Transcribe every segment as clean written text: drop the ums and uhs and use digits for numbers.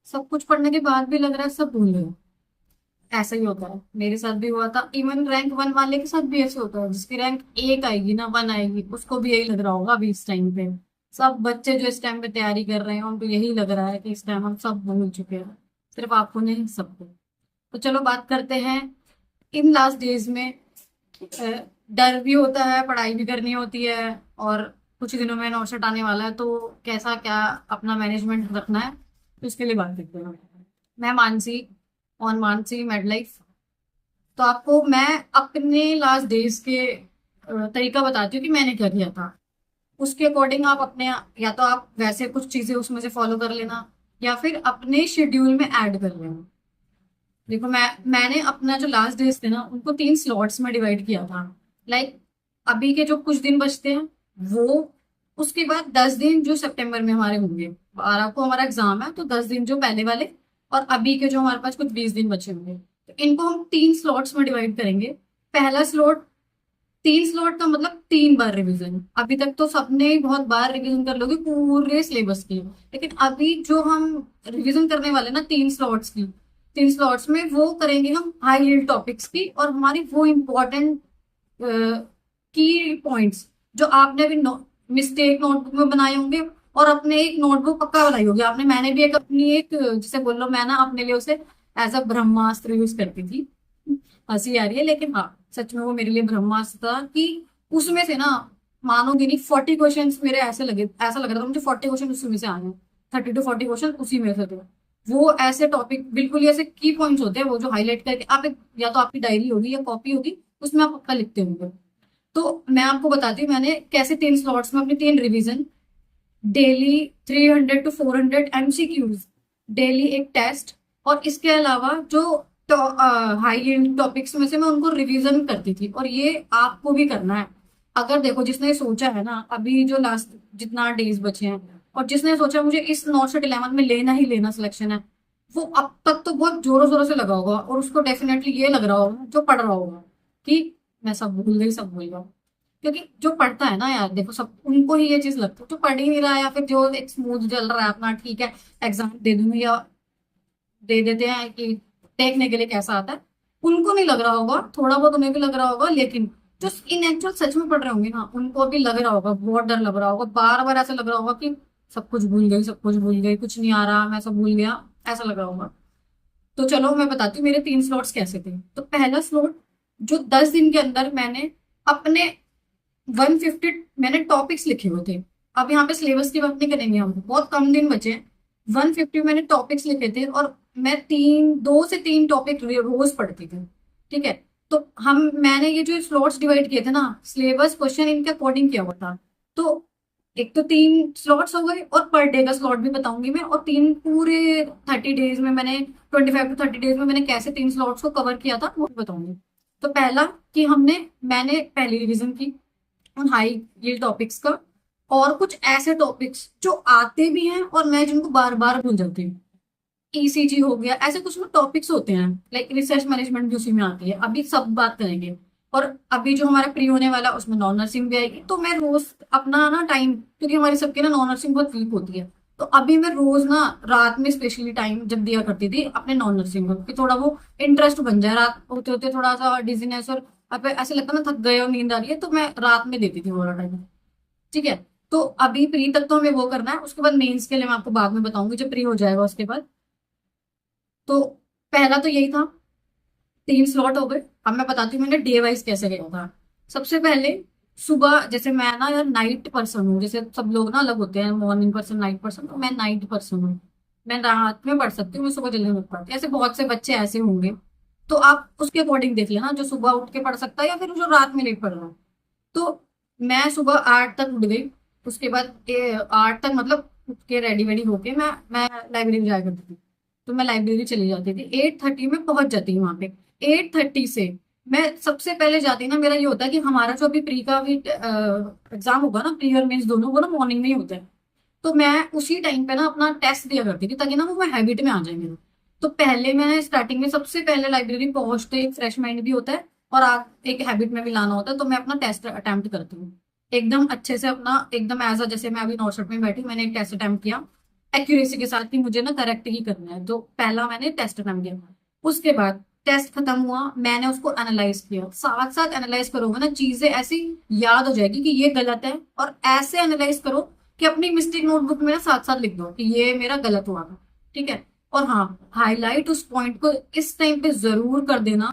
सब कुछ पढ़ने के बाद भी लग रहा है सब भूल गए। ऐसा ही होता है, मेरे साथ भी हुआ था। इवन रैंक वन वाले के साथ भी ऐसे होता है, जिसकी रैंक एक आएगी ना, वन आएगी, उसको भी यही लग रहा होगा अभी इस टाइम पे। सब बच्चे जो इस टाइम पे तैयारी कर रहे हैं उनको यही लग रहा है कि इस टाइम हम सब भूल चुके हैं। सिर्फ आपको नहीं, सबको। तो चलो बात करते हैं इन लास्ट डेज में। डर भी होता है, पढ़ाई भी करनी होती है, और कुछ दिनों में नौशट आने वाला है, तो कैसा क्या अपना मैनेजमेंट रखना है, तो इसके लिए बात करते हैं। मैं Mansi, on Mansi made life. तो आपको मैं अपने लास्ट डेज के तरीका बताती हूँ कि मैंने क्या किया था। उसके अकॉर्डिंग आप अपने, या तो आप वैसे कुछ चीजें उसमें से फॉलो कर लेना, या फिर अपने शेड्यूल में ऐड कर लेना। देखो, मैंने अपना जो लास्ट डेज थे ना, उनको 3 स्लॉट्स में डिवाइड किया था। लाइक, अभी के जो कुछ दिन बचते हैं वो, उसके बाद 10 दिन जो सितंबर में हमारे होंगे, 12 को हमारा एग्जाम है, तो 10 दिन जो पहले वाले, और अभी के जो हमारे पास कुछ 20 दिन बचे होंगे, तो इनको हम 3 स्लॉट्स में डिवाइड करेंगे। पहला स्लॉट, 3 स्लॉट का मतलब 3 बार रिवीजन। अभी तक तो सबने बहुत बार रिवीजन कर लोगे पूरे सिलेबस की, लेकिन अभी जो हम रिवीजन करने वाले ना 3 स्लॉट्स की, 3 स्लॉट्स में वो करेंगे हम हाई यील्ड टॉपिक्स की, और हमारी वो इम्पोर्टेंट की पॉइंट्स जो आपने भी मिस्टेक नोटबुक में बनाए होंगे, और अपने एक नोटबुक पक्का बनाई होगी आपने। मैंने भी एक अपनी एक, जिसे बोल लो, मैं ना अपने लिए उसे एज अ ब्रह्मास्त्र यूज करती थी। हंसी आ रही है, लेकिन हाँ, सच में वो मेरे लिए ब्रह्मास्त्र था कि उसमें से ना, मानोगे नहीं, 40 क्वेश्चन मेरे ऐसे लगे, ऐसा लग रहा था मुझे 40 क्वेश्चन उसी में से आ गए। 30 to 40 क्वेश्चन उसी में से थे। वो ऐसे टॉपिक बिल्कुल ही ऐसे की पॉइंट्स होते हैं, वो जो हाईलाइट करके आप एक, या तो आपकी डायरी होगी या कॉपी होगी, उसमें आप पक्का लिखते होंगे। तो मैं आपको बताती हूँ मैंने कैसे 3 स्लॉट्स में अपनी 3 revision, daily 300 to 400 MCQs, daily एक टेस्ट, और इसके अलावा जो हाई एंड टॉपिक्स में से मैं उनको रिवीजन करती थी। और ये आपको भी करना है। अगर देखो, जिसने सोचा है ना, अभी जो लास्ट जितना डेज बचे हैं, और जिसने सोचा मुझे इस नॉट 11 में लेना ही लेना सिलेक्शन है, वो अब तक तो बहुत जोरों शोरों से लगा होगा, और उसको डेफिनेटली ये लग रहा होगा जो पढ़ रहा होगा कि मैं सब भूल गई, सब भूल गया। क्योंकि जो पढ़ता है ना यार, देखो, सब उनको ही ये चीज लगती है। जो पढ़ ही नहीं रहा, या फिर जो एक स्मूथ चल रहा है अपना, ठीक है, एग्जाम दे दूंगी, या दे देते हैं कि देखने के लिए कैसा आता है, उनको नहीं लग रहा होगा। थोड़ा बहुत उन्हें भी लग रहा होगा, लेकिन जो इन एक्चुअल सच में पढ़ रहे होंगे ना, उनको भी लग रहा होगा, बहुत डर लग रहा होगा, बार बार ऐसा लग रहा होगा कि सब कुछ भूल गई, सब कुछ भूल गई, कुछ नहीं आ रहा, मैं सब भूल गया, ऐसा लग रहा होगा। तो चलो मैं बताती हूँ मेरे 3 स्लॉट्स कैसे थे। तो पहला स्लॉट, जो 10 दिन के अंदर मैंने अपने 150 मैंने टॉपिक्स लिखे हुए थे। अब यहाँ पे सिलेबस की बात नहीं करेंगे, हम बहुत कम दिन बचे हैं। 150 मैंने टॉपिक्स लिखे थे, और मैं 2 से 3 टॉपिक रोज पढ़ती थी। ठीक है। तो मैंने ये जो स्लॉट्स डिवाइड किए थे ना, सिलेबस क्वेश्चन इनके अकॉर्डिंग किया हुआ था। तो एक तो 3 स्लॉट्स हो गए, और पर डे का स्लॉट भी बताऊंगी मैं, और 30 डेज में मैंने, 25 to 30 डेज में मैंने कैसे 3 स्लॉट्स को कवर किया था वो भी बताऊंगी। तो पहला, कि मैंने पहली रिवीजन की उन हाई यील्ड टॉपिक्स का, और कुछ ऐसे टॉपिक्स जो आते भी हैं और मैं जिनको बार बार भूल जाती हूँ। ईसीजी हो गया, ऐसे कुछ टॉपिक्स होते हैं, लाइक रिसर्च मैनेजमेंट भी उसी में आती है, अभी सब बात करेंगे। और अभी जो हमारा प्री होने वाला उसमें नॉन नर्सिंग भी आएगी, तो मैं रोज अपना ना टाइम, क्योंकि हमारी सबकी ना नॉन नर्सिंग बहुत वीक होती है, तो अभी मैं रोज ना रात में स्पेशली टाइम जब दिया करती थी अपने नॉन नर्सिंग को, कि थोड़ा वो इंटरेस्ट बन जाए। रात होते होते थोड़ा सा डिजीनेस, और अब ऐसे लगता है ना थक गए और नींद आ रही है, तो मैं रात में देती थी वो वाला टाइम। ठीक है। तो अभी प्री तक तो हमें वो करना है, उसके बाद मेंस के लिए मैं आपको बाद में बताऊंगी जब प्री हो जाएगा उसके बाद। तो पहला तो यही था, 3 स्लॉट हो गए। अब मैं बताती हूँ मैंने डे वाइज कैसे गया था। सबसे पहले सुबह, जैसे मैं ना यार नाइट पर्सन हूँ, जैसे सब लोग ना अलग होते हैं, मॉर्निंग पर्सन, नाइट पर्सन, तो मैं नाइट पर्सन हूँ। मैं रात में पढ़ सकती हूँ, मैं सुबह जल्दी नहीं उठ पाती। ऐसे बहुत से बच्चे ऐसे होंगे, तो आप उसके अकॉर्डिंग देख लेना, जो सुबह उठ के पढ़ सकता है या फिर जो रात में लेट पढ़ रहा है। तो मैं सुबह 8 तक उठ गई। उसके बाद 8 तक मतलब उठ के रेडी वेडी होके मैं लाइब्रेरी जाया करती थी। तो मैं लाइब्रेरी चली जाती थी, 8:30 में पहुंच जाती हूँ वहां पे। 8:30 से मैं सबसे पहले जाती ना, मेरा ये होता है कि हमारा जो अभी प्री का भी एग्जाम होगा ना, प्री और मेंस दोनों, वो ना मॉर्निंग में ही होता है। तो मैं उसी टाइम पे ना अपना टेस्ट दिया करती थी, ताकि ना वो मैं हैबिट में आ जाए मेरे। तो पहले मैंने स्टार्टिंग में सबसे पहले लाइब्रेरी पहुंचते एक फ्रेश माइंड भी होता है, और एक हैबिट में भी लाना होता है, तो मैं अपना टेस्ट अटेम्प्ट करती हूँ एकदम अच्छे से, अपना एकदम एज अ, जैसे मैं अभी नौशट में बैठी, मैंने एक टेस्ट अटेम्प्ट किया। एक्यूरेसी के साथ कि मुझे ना करेक्ट ही करना है। तो पहला मैंने टेस्ट अटेम्प्ट किया, उसके बाद टेस्ट खत्म हुआ, मैंने उसको एनालाइज किया। साथ साथ एनालाइज करोगे ना, चीजें ऐसी याद हो जाएगी कि ये गलत है, और ऐसे एनालाइज करो कि अपनी मिस्टेक नोटबुक में ना साथ साथ लिख दो कि ये मेरा गलत हुआ था। ठीक है। और हाँ, हाईलाइट उस पॉइंट को इस टाइम पे जरूर कर देना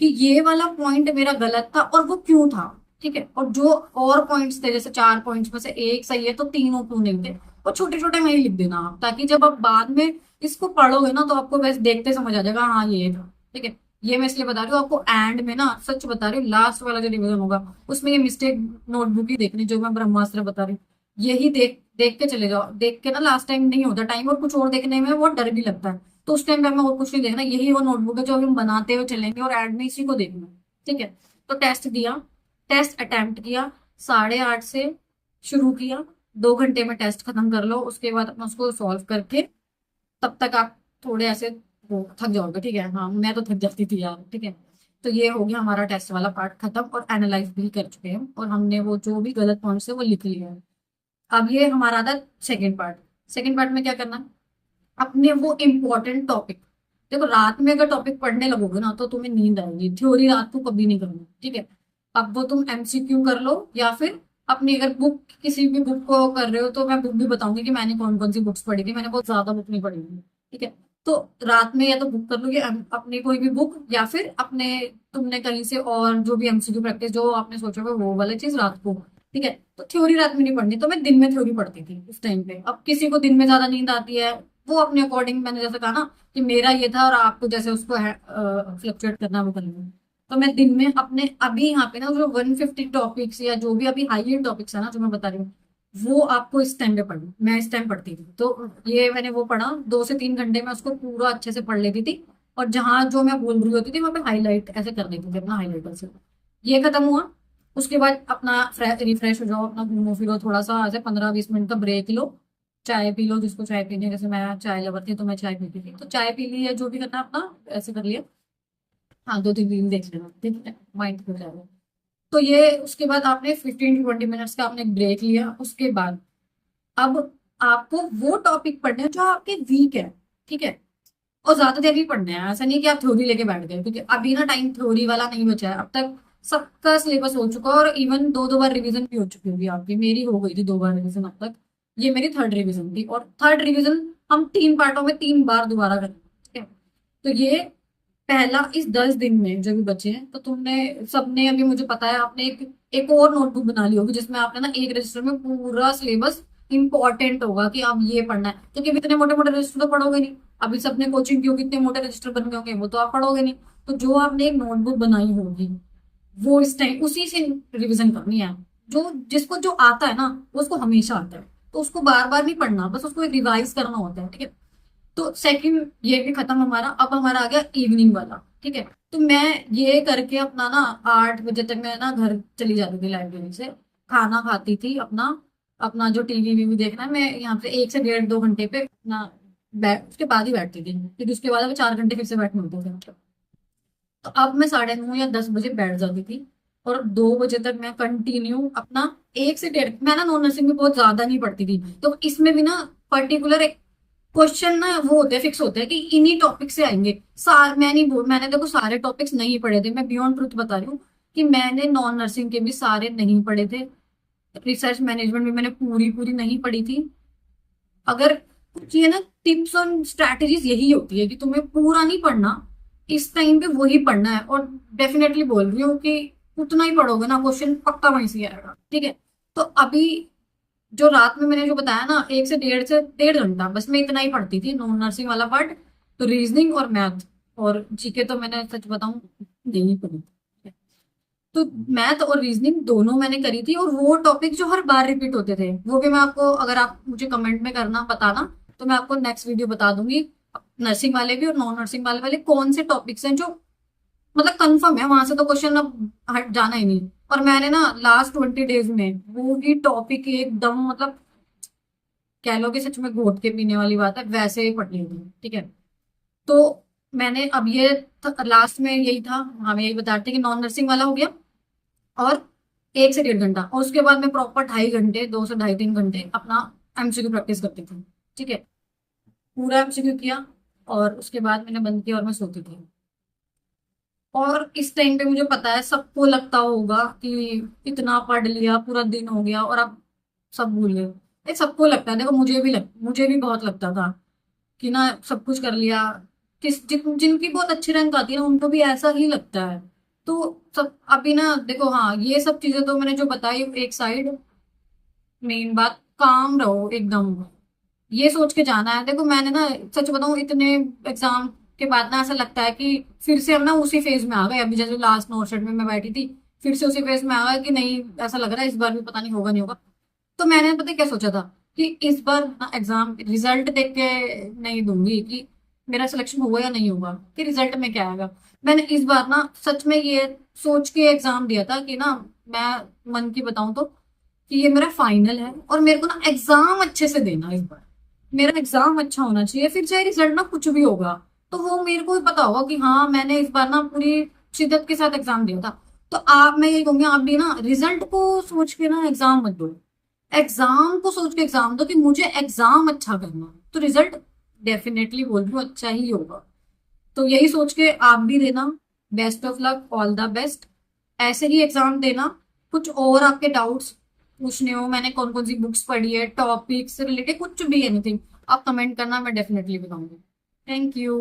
कि ये वाला पॉइंट मेरा गलत था और वो क्यों था। ठीक है। और जो और पॉइंट्स थे, जैसे 4 पॉइंट्स में से एक सही है तो तीनों क्यों नहीं थे, वो छोटे छोटे में ही लिख देना आप, ताकि जब आप बाद में इसको पढ़ोगे ना तो आपको बस देखते समझ आ जाएगा, हाँ ये था। ठीक है। ये मैं इसलिए बता रही हूँ आपको, एंड में ना सच बता रही हूँ, लास्ट वाला जो रिवीजन होगा उसमें ये मिस्टेक नोटबुक ही देखनी जो मैं ब्रह्मास्त्र बता रही हूँ। यही देख देख के चले जाओ। देख के ना लास्ट टाइम नहीं होता टाइम, और कुछ और देखने में बहुत डर भी लगता है। तो उस टाइम पे हमें और कुछ नहीं देखना, यही वो नोटबुक है जो हम बनाते हुए चलेंगे, और एंड में इसी को देखना है। ठीक है। तो टेस्ट दिया, टेस्ट अटेम्प्ट किया, 8:30 से शुरू किया, 2 घंटे में टेस्ट खत्म कर लो। उसके बाद अपना उसको सॉल्व करके, तब तक आप थोड़े ऐसे वो थक जाओगे। ठीक है। हाँ, मैं तो थक जाती थी यार। ठीक है। तो ये हो गया हमारा टेस्ट वाला पार्ट खत्म, और एनालाइज भी कर चुके हैं, और हमने वो जो भी गलत पॉइंट्स है वो लिख लिया है। अब ये हमारा था सेकेंड पार्ट। सेकेंड पार्ट में क्या करना है, अपने वो इम्पोर्टेंट टॉपिक, देखो रात में अगर टॉपिक पढ़ने लगोगे ना तो तुम्हें नींद आएगी, थ्योरी रात को कभी नहीं करना। ठीक है। अब वो तुम एमसीक्यू कर लो, या फिर अपनी अगर बुक, किसी भी बुक को कर रहे हो तो मैं बुक भी बताऊंगी कि मैंने कौन कौन सी बुक्स पढ़ी थी, मैंने बहुत ज्यादा बुक नहीं पढ़ी थी। ठीक है। तो रात में या तो बुक कर लो, या अपनी कोई भी बुक, या फिर अपने तुमने कहीं से और जो भी एमसीक्यू प्रैक्टिस जो आपने सोचा होगा वो वाला चीज रात को। ठीक है। तो थ्योरी रात में नहीं पढ़नी, तो मैं दिन में थ्योरी पढ़ती थी उस टाइम पे। अब किसी को दिन में ज्यादा नींद आती है, वो अपने अकॉर्डिंग, मैंने जैसे कहा ना कि मेरा ये था, और आपको जैसे उसको फ्लक्चुएट करना वो करेंगे। तो मैं दिन में अपने अभी यहाँ पे ना जो 150 टॉपिक्स या जो भी अभी हाई एंड टॉपिक्स है ना जो मैं बता रही हूँ, वो आपको इस टाइम पे पढ़ना। मैं इस टाइम पढ़ती थी, तो ये मैंने वो पढ़ा 2 से 3 घंटे में, उसको पूरा अच्छे से पढ़ लेती थी। और जहां जो मैं बोल रही होती थी वहां पे हाईलाइट ऐसे कर देती थी अपना हाईलाइटर से। ये खत्म हुआ। उसके बाद अपना रिफ्रेश हो जाओ, अपना घूमो फिरो थोड़ा सा, ऐसे 15-20 मिनट का ब्रेक लो, चाय पी लो, जिसको चाय पीनी है। जैसे मैं चाय लवर थी तो मैं चाय पीती थी, तो चाय पी ली है, जो भी करना है अपना ऐसे कर लिया। हाँ, 2-3 रील देख लेना, ठीक है, माइंड हो जाएगा। तो ये उसके बाद आपने 15 to 20 मिनट्स का आपने ब्रेक लिया। उसके बाद अब आपको वो टॉपिक पढ़ने हैं जो आपके वीक है। ठीक है। और ज्यादा देर भी पढ़ने हैं, ऐसा नहीं कि आप थ्योरी लेके बैठ गए, क्योंकि अभी ना टाइम थ्योरी वाला नहीं बचा है। अब तक सबका सिलेबस हो चुका है, और इवन 2-2 बार रिवीजन भी हो चुकी होगी आपकी। मेरी हो गई थी 2 बार रिवीजन अब तक। ये मेरी थर्ड रिवीजन थी, और थर्ड रिवीजन हम 3 पार्टों में 3 बार दोबारा करेंगे। ठीक है। तो ये पहला, इस 10 दिन में जो भी बचे हैं, तो तुमने सबने, अभी मुझे पता है आपने एक एक और नोटबुक बना ली होगी जिसमें आपने ना एक रजिस्टर में पूरा सिलेबस इंपॉर्टेंट होगा कि अब ये पढ़ना है। क्योंकि इतने मोटे मोटे रजिस्टर तो पढ़ोगे नहीं। अभी सबने कोचिंग की होगी, इतने मोटे रजिस्टर बन गए होंगे, वो तो आप पढ़ोगे नहीं। तो जो आपने एक नोटबुक बनाई होगी वो इस टाइम उसी से रिवीजन करनी है। जो जिसको जो आता है ना वो उसको हमेशा आता है, तो उसको बार बार नहीं पढ़ना, बस उसको एक रिवाइज करना होता है। ठीक है। तो सेकंड ये भी खत्म हमारा। अब हमारा आ गया इवनिंग वाला। ठीक है। तो मैं ये करके अपना ना 8 बजे तक मैं ना घर चली जाती थी लाइब्रेरी से, खाना खाती थी अपना। अपना जो टीवी वीवी देखना है, मैं यहाँ पे 1 से 1.5-2 घंटे पे अपना बैठ, उसके बाद ही बैठती थी, क्योंकि उसके बाद अभी 4 घंटे फिर से बैठने होते थे मतलब। तो अब मैं 9:30 या 10 बजे बैठ जाती थी, और 2 बजे तक मैं कंटिन्यू अपना 1 से 1.5, मैं ना नॉन नर्सिंग में बहुत ज्यादा नहीं पढ़ती थी, तो इसमें भी ना पर्टिकुलर एक क्वेश्चन ना वो होते हैं, फिक्स होते हैं कि इन्हीं टॉपिक से आएंगे। मैं नहीं बोल, मैंने देखो सारे टॉपिक्स नहीं पढ़े थे, मैं बियॉन्ड ट्रुथ बता रही हूँ कि मैंने नॉन नर्सिंग के भी सारे नहीं पढ़े थे। रिसर्च मैनेजमेंट भी मैंने पूरी पूरी नहीं पढ़ी थी। अगर कुछ ये ना टिप्स और स्ट्रैटेजीज यही होती है कि तुम्हें पूरा नहीं पढ़ना, इस टाइम पे वही पढ़ना है। और डेफिनेटली बोल रही हूँ कि उतना ही पढ़ोगे ना क्वेश्चन पक्का वहीं से आएगा। ठीक है। तो अभी जो रात में मैंने जो बताया ना, 1 से 1.5 घंटा बस मैं इतना ही पढ़ती थी नॉन नर्सिंग वाला पार्ट। तो रीजनिंग और मैथ और जीके तो मैंने सच बताऊं नहीं पढ़ी। तो मैथ और रीजनिंग दोनों मैंने करी थी, और वो टॉपिक जो हर बार रिपीट होते थे वो भी मैं आपको, अगर आप मुझे कमेंट में करना बताना, तो मैं आपको नेक्स्ट वीडियो बता दूंगी। नर्सिंग वाले भी और नॉन नर्सिंग वाले कौन से टॉपिक्स हैं जो मतलब कंफर्म है, वहां से तो क्वेश्चन अब हट जाना ही नहीं। और मैंने ना लास्ट 20 डेज में वो ही टॉपिक एकदम मतलब कह लो कि सच में घोट के पीने वाली बात है, वैसे ही पढ़ ली थी। ठीक है। तो मैंने अब ये लास्ट में यही था, हम यही बता रहे थे कि नॉन नर्सिंग वाला हो गया, और 1 से 1.5 घंटा, और उसके बाद मैं प्रॉपर 2.5 घंटे, 2 से 2.5-3 घंटे अपना एमसीक्यू प्रैक्टिस करती थी। ठीक है। पूरा एमसीक्यू किया और उसके बाद मैंने बंद किया और मैं सोती थी। और इस टाइम पे मुझे पता है सबको लगता होगा कि इतना पढ़ लिया, पूरा दिन हो गया और अब सब भूल गए। ये सबको लगता है, देखो मुझे भी बहुत लगता था कि ना सब कुछ कर लिया। जिनकी बहुत अच्छी रैंक आती है ना उनको भी ऐसा ही लगता है। तो सब अभी ना देखो, हाँ ये सब चीजें तो मैंने जो बताई एक साइड, मेन बात काम रहो एकदम, ये सोच के जाना है। देखो मैंने ना सच बताऊं, इतने एग्जाम के बाद ना ऐसा लगता है कि फिर से हम ना उसी फेज में आ गए। अभी जैसे लास्ट नोट सेट में मैं बैठी थी, फिर से उसी फेज में आ गए कि नहीं, ऐसा लग रहा है इस बार भी पता नहीं होगा नहीं होगा। तो मैंने पता है क्या सोचा था कि इस बार ना एग्जाम रिजल्ट देख के नहीं दूंगी कि मेरा सिलेक्शन हुआ या नहीं हुआ, कि रिजल्ट में क्या आएगा। मैंने इस बार ना सच में ये सोच के एग्जाम दिया था कि ना, मैं मन की बताऊं तो, कि ये मेरा फाइनल है और मेरे को ना एग्जाम अच्छे से देना है इस बार। मेरा एग्जाम अच्छा होना चाहिए, फिर चाहे रिजल्ट ना कुछ भी होगा तो वो मेरे को भी पता होगा कि हाँ मैंने इस बार ना पूरी शिद्दत के साथ एग्जाम दिया था। तो आप, मैं ये कहूंगी, आप भी ना रिजल्ट को सोच के ना एग्जाम मत दो, एग्जाम को सोच के एग्जाम दो कि मुझे एग्जाम अच्छा करना है, तो रिजल्ट डेफिनेटली बोल रही हूँ अच्छा ही होगा। तो यही सोच के आप भी देना। Best of luck, all the best. ऐसे ही एग्जाम देना। कुछ और आपके डाउट्स पूछने हो, मैंने कौन कौन सी बुक्स पढ़ी है, टॉपिक से रिलेटेड कुछ भी, एनीथिंग, आप कमेंट करना, मैं डेफिनेटली बताऊंगी। Thank you.